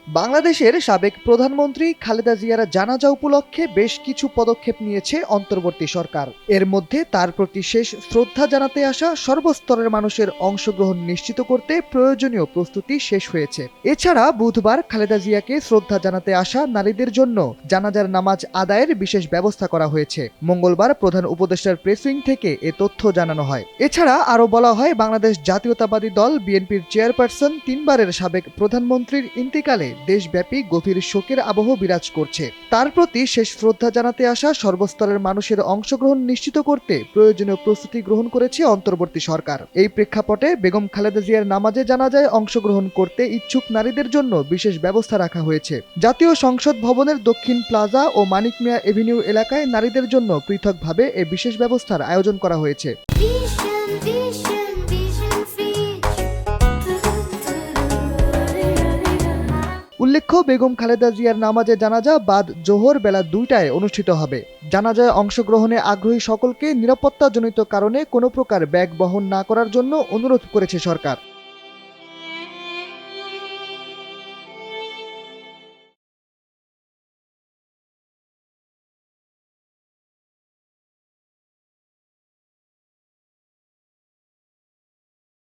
বাংলাদেশের সাবেক প্রধানমন্ত্রী খালেদা জিয়ার জানাজা উপলক্ষে বেশ কিছু পদক্ষেপ নিয়েছে অন্তর্বর্তী সরকার। এর মধ্যে তার প্রতি শেষ শ্রদ্ধা জানাতে আসা সর্বস্তরের মানুষের অংশগ্রহণ নিশ্চিত করতে প্রয়োজনীয় প্রস্তুতি শেষ হয়েছে। এছাড়া বুধবার খালেদা জিয়াকে শ্রদ্ধা জানাতে আসা নারীদের জন্য জানাজার নামাজ আদায়ের বিশেষ ব্যবস্থা করা হয়েছে। মঙ্গলবার প্রধান উপদেষ্টার প্রেসউইং থেকে এ তথ্য জানানো হয়। এছাড়া আরও বলা হয়, বাংলাদেশ জাতীয়তাবাদী দল বিএনপির চেয়ারপারসন তিনবারের সাবেক প্রধানমন্ত্রীর ইন্তিকালে দেশব্যাপী গভীর শোকের আবহ বিরাজ করছে। তার প্রতি শেষ শ্রদ্ধা জানাতে আসা সর্বস্তরের মানুষের অংশগ্রহণ নিশ্চিত করতে প্রয়োজনীয় প্রস্তুতি গ্রহণ করেছে অন্তর্বর্তী সরকার। এই প্রেক্ষাপটে বেগম খালেদা জিয়ার নামাজে জানাজায় অংশগ্রহণ করতে ইচ্ছুক নারীদের জন্য বিশেষ ব্যবস্থা রাখা হয়েছে। জাতীয় সংসদ ভবনের দক্ষিণ প্লাজা ও মানিক মিয়া এভিনিউ এলাকায় নারীদের জন্য পৃথকভাবে এ বিশেষ ব্যবস্থার আয়োজন করা হয়েছে। উল্লেখ্য, বেগম খালেদা জিয়ার নামাজে জানাজা বাদ জোহর বেলা ২টায় অনুষ্ঠিত হবে। জানাজায় অংশগ্রহণে আগ্রহী সকলকে নিরাপত্তাজনিত কারণে কোনো প্রকার ব্যাগ বহন না করার জন্য অনুরোধ করেছে সরকার।